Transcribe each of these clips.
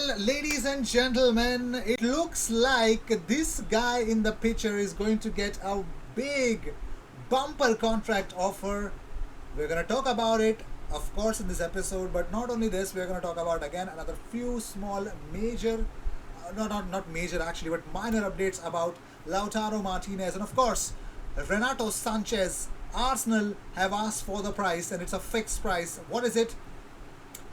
Well, ladies and gentlemen, it looks like this guy in the picture is going to get a big bumper contract offer. We're going to talk about it, of course, in this episode, but not only this, we're going to talk about again another few small major, not major actually, but minor updates about Lautaro Martinez and, of course, Renato Sanchez. Arsenal have asked for the price and it's a fixed price. What is it?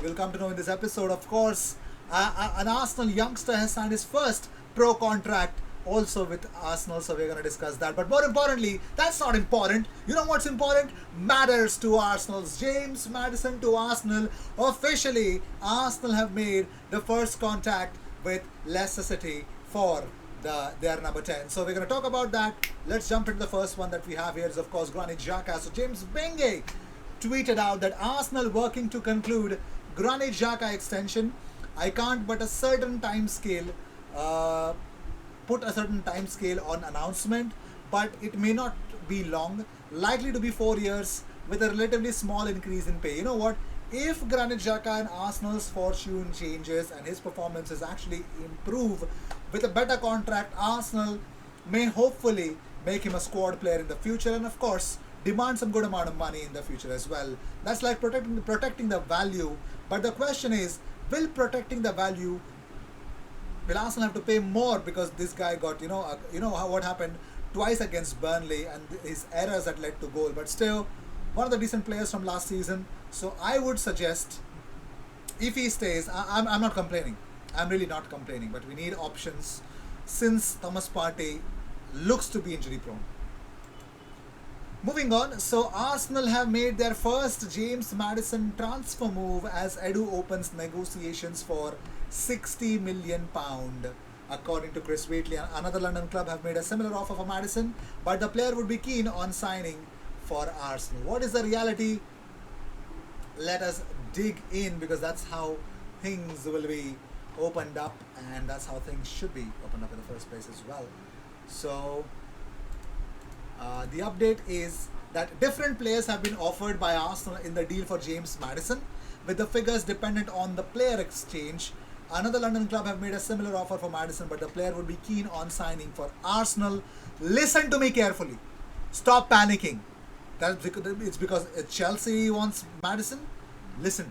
You'll come to know in this episode. Of course, an Arsenal youngster has signed his first pro contract also with Arsenal, so we're going to discuss that. But more importantly, that's not important. You know what's important? Matters to Arsenal's James Maddison to Arsenal. Officially, Arsenal have made the first contact with Leicester City for their number 10. So we're going to talk about that. Let's jump into the first one that we have here is, of course, Granit Xhaka. So James Benge tweeted out that Arsenal working to conclude Granit Xhaka extension. I can't but a certain time scale, put a certain time scale on announcement, but it may not be long, likely to be 4 years with a relatively small increase in pay. You know what? If Granit Xhaka and Arsenal's fortune changes and his performances actually improve with a better contract, Arsenal may hopefully make him a squad player in the future and, of course, demand some good amount of money in the future as well. That's like protecting the value. But the question is, will protecting the value, will Arsenal have to pay more because this guy got, what happened twice against Burnley and his errors that led to goal. But still, one of the decent players from last season. So I would suggest, if he stays, I'm not complaining. I'm really not complaining. But we need options since Thomas Partey looks to be injury prone. Moving on, so Arsenal have made their first James Maddison transfer move as Edu opens negotiations for £60 million. According to Chris Wheatley, another London club have made a similar offer for Maddison, but the player would be keen on signing for Arsenal. What is the reality? Let us dig in, because that's how things will be opened up and that's how things should be opened up in the first place as well. So the update is that different players have been offered by Arsenal in the deal for James Maddison, with the figures dependent on the player exchange. Another London club have made a similar offer for Maddison, but the player would be keen on signing for Arsenal. Listen to me carefully. Stop panicking. It's because Chelsea wants Maddison. Listen.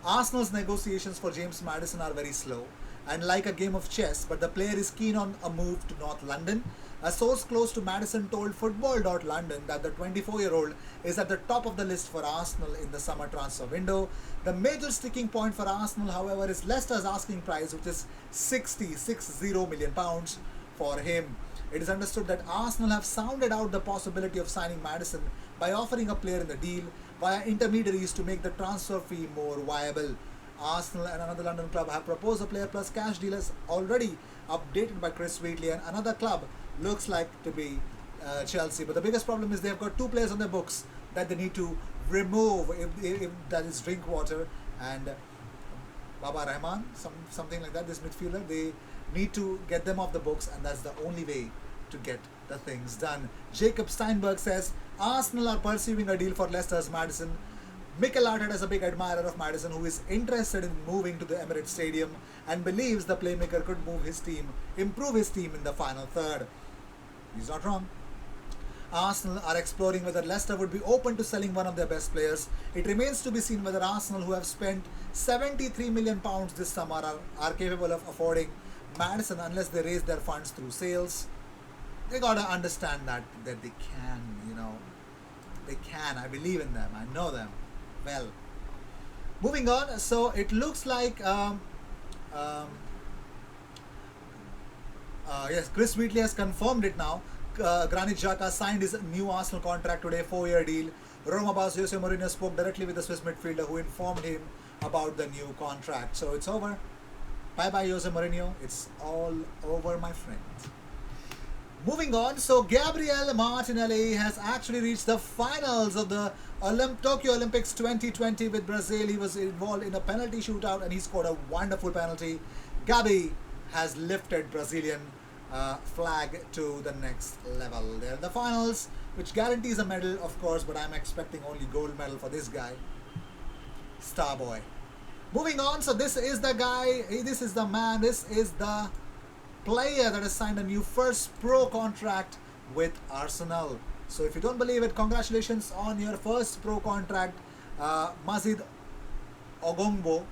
Arsenal's negotiations for James Maddison are very slow and like a game of chess, but the player is keen on a move to North London. A source close to Maddison told Football.London that the 24-year-old is at the top of the list for Arsenal in the summer transfer window. The major sticking point for Arsenal, however, is Leicester's asking price, which is £60 million for him. It is understood that Arsenal have sounded out the possibility of signing Maddison by offering a player in the deal via intermediaries to make the transfer fee more viable. Arsenal and another London club have proposed a player plus cash deal as already updated by Chris Wheatley, and another club looks like to be Chelsea. But the biggest problem is they've got two players on their books that they need to remove, if that is Drinkwater and Baba Rahman, something like that, this midfielder. They need to get them off the books, and that's the only way to get the things done. Jacob Steinberg says Arsenal are pursuing a deal for Leicester's Maddison. Mikel Arteta is a big admirer of Maddison, who is interested in moving to the Emirates Stadium and believes the playmaker could improve his team in the final third. He's not wrong. Arsenal are exploring whether Leicester would be open to selling one of their best players. It remains to be seen whether Arsenal, who have spent £73 million this summer, are capable of affording Maddison unless they raise their funds through sales. They gotta understand that they can, they can. I believe in them. I know them well. Moving on, so it looks like yes, Chris Wheatley has confirmed it now. Granit Xhaka signed his new Arsenal contract today, 4-year deal. Roma boss Jose Mourinho spoke directly with the Swiss midfielder, who informed him about the new contract. So it's over. Bye-bye, Jose Mourinho. It's all over, my friend. Moving on, so Gabriel Martinelli has actually reached the finals of the Tokyo Olympics 2020 with Brazil. He was involved in a penalty shootout and he scored a wonderful penalty. Gabi has lifted Brazilian flag to the next level. They're in the finals, which guarantees a medal, of course, but I'm expecting only gold medal for this guy. Star boy. Moving on, so this is the guy, this is the man, this is the player that has signed a new first pro contract with Arsenal. So if you don't believe it, congratulations on your first pro contract, Mazid Ogongbo.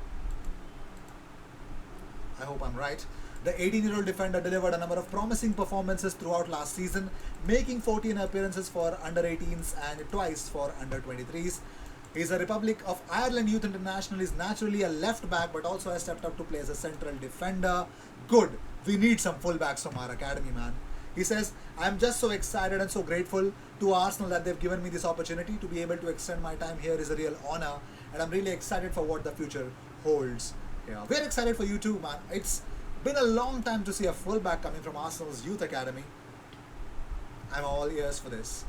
I hope I'm right. The 18-year-old defender delivered a number of promising performances throughout last season, making 14 appearances for under-18s and twice for under-23s. He's a Republic of Ireland Youth International. He's naturally a left back, but also has stepped up to play as a central defender. Good. We need some fullbacks from our academy, man. He says, I'm just so excited and so grateful to Arsenal that they've given me this opportunity to be able to extend my time here is a real honor, and I'm really excited for what the future holds. Yeah, we're excited for you too, man. It's been a long time to see a fullback coming from Arsenal's youth academy. I'm all ears for this.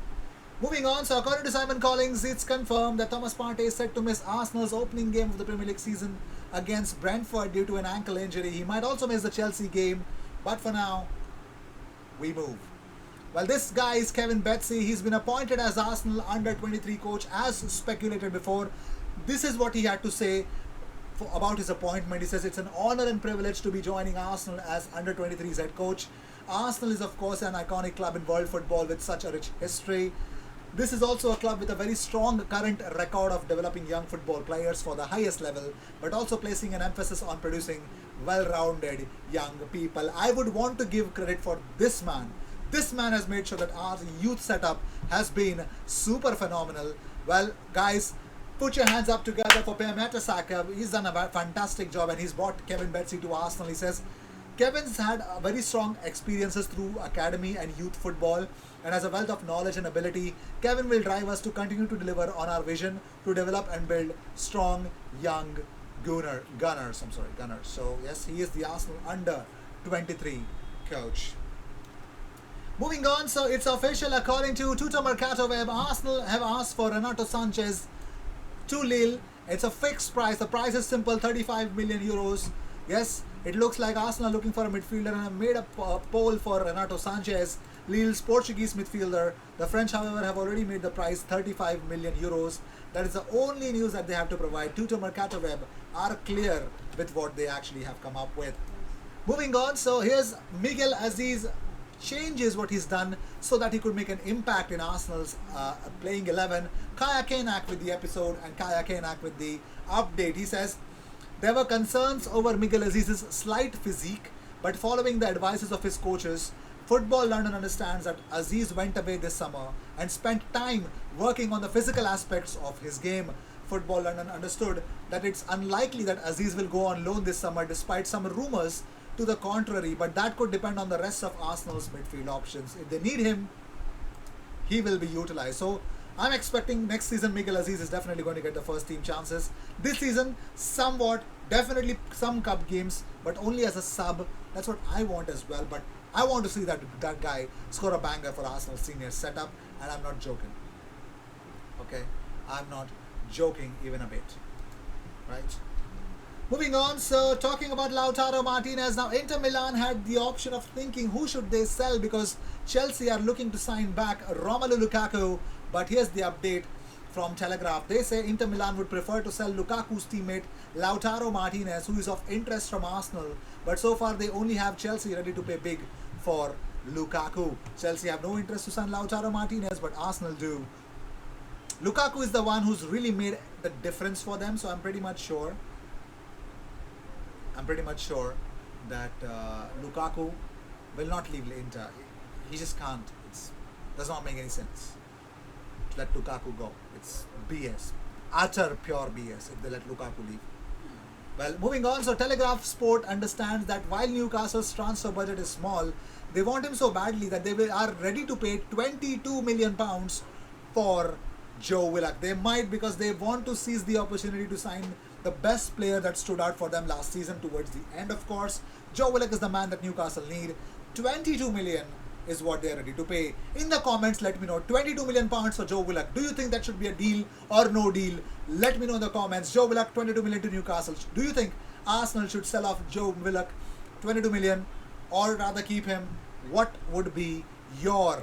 Moving on, so according to Simon Collins, it's confirmed that Thomas Ponte is set to miss Arsenal's opening game of the Premier League season against Brentford due to an ankle injury. He might also miss the Chelsea game, but for now, we move. Well, this guy is Kevin Betsy. He's been appointed as Arsenal under-23 coach as speculated before. This is what he had to say about his appointment. He says, it's an honor and privilege to be joining Arsenal as under-23's head coach. Arsenal is of course an iconic club in world football with such a rich history. This is also a club with a very strong current record of developing young football players for the highest level, but also placing an emphasis on producing well-rounded young people. I would want to give credit for this man. This man has made sure that our youth setup has been super phenomenal. Well, guys, put your hands up together for Granit Xhaka. He's done a fantastic job, and he's brought Kevin Betsy to Arsenal. He says, Kevin's had very strong experiences through academy and youth football and has a wealth of knowledge and ability. Kevin will drive us to continue to deliver on our vision to develop and build strong young gunners. So yes, he is the Arsenal under-23 coach. Moving on, so it's official according to Tutor Mercato Web. Arsenal have asked for Renato Sanchez to Lille. It's a fixed price. The price is simple, 35 million euros. Yes, it looks like Arsenal are looking for a midfielder, and have made a poll for Renato Sanchez, Lille's Portuguese midfielder. The French, however, have already made the price 35 million euros. That is the only news that they have to provide. Tutor Mercato Web are clear with what they actually have come up with. Moving on, so here's Miguel Aziz changes what he's done so that he could make an impact in Arsenal's playing 11. Kaya Kanak with the episode and Kaya Kanak with the update. He says, there were concerns over Miguel Aziz's slight physique, but following the advices of his coaches, Football London understands that Aziz went away this summer and spent time working on the physical aspects of his game. Football London understood that it's unlikely that Aziz will go on loan this summer despite some rumours to the contrary, but that could depend on the rest of Arsenal's midfield options. If they need him, he will be utilised. So I'm expecting next season Miguel Aziz is definitely going to get the first team chances. This season, somewhat, definitely some cup games, but only as a sub. That's what I want as well. But I want to see that guy score a banger for Arsenal senior setup, and I'm not joking. Okay, I'm not joking even a bit. Right? Moving on, so talking about Lautaro Martinez. Now, Inter Milan had the option of thinking who should they sell because Chelsea are looking to sign back Romelu Lukaku. But here's the update from Telegraph. They say Inter Milan would prefer to sell Lukaku's teammate Lautaro Martinez, who is of interest from Arsenal. But so far, they only have Chelsea ready to pay big for Lukaku. Chelsea have no interest to sign Lautaro Martinez, but Arsenal do. Lukaku is the one who's really made the difference for them, so I'm pretty much sure that Lukaku will not leave Inter. He just can't. It does not make any sense to let Lukaku go. It's BS. Utter pure BS if they let Lukaku leave. Well, moving on, so Telegraph Sport understands that while Newcastle's transfer budget is small, they want him so badly that they are ready to pay £22 million for Joe Willock. They might, because they want to seize the opportunity to sign the best player that stood out for them last season towards the end, of course. Joe Willock is the man that Newcastle need. 22 million is what they are ready to pay. In the comments, let me know. 22 million pounds for Joe Willock. Do you think that should be a deal or no deal? Let me know in the comments. Joe Willock, 22 million to Newcastle. Do you think Arsenal should sell off Joe Willock 22 million or rather keep him? What would be your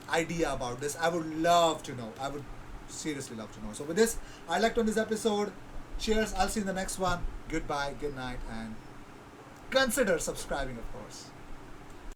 idea about this? I would love to know. I would seriously love to know. So with this, I'd like to end this episode. Cheers. I'll see you in the next one. Goodbye, good night, and consider subscribing, of course.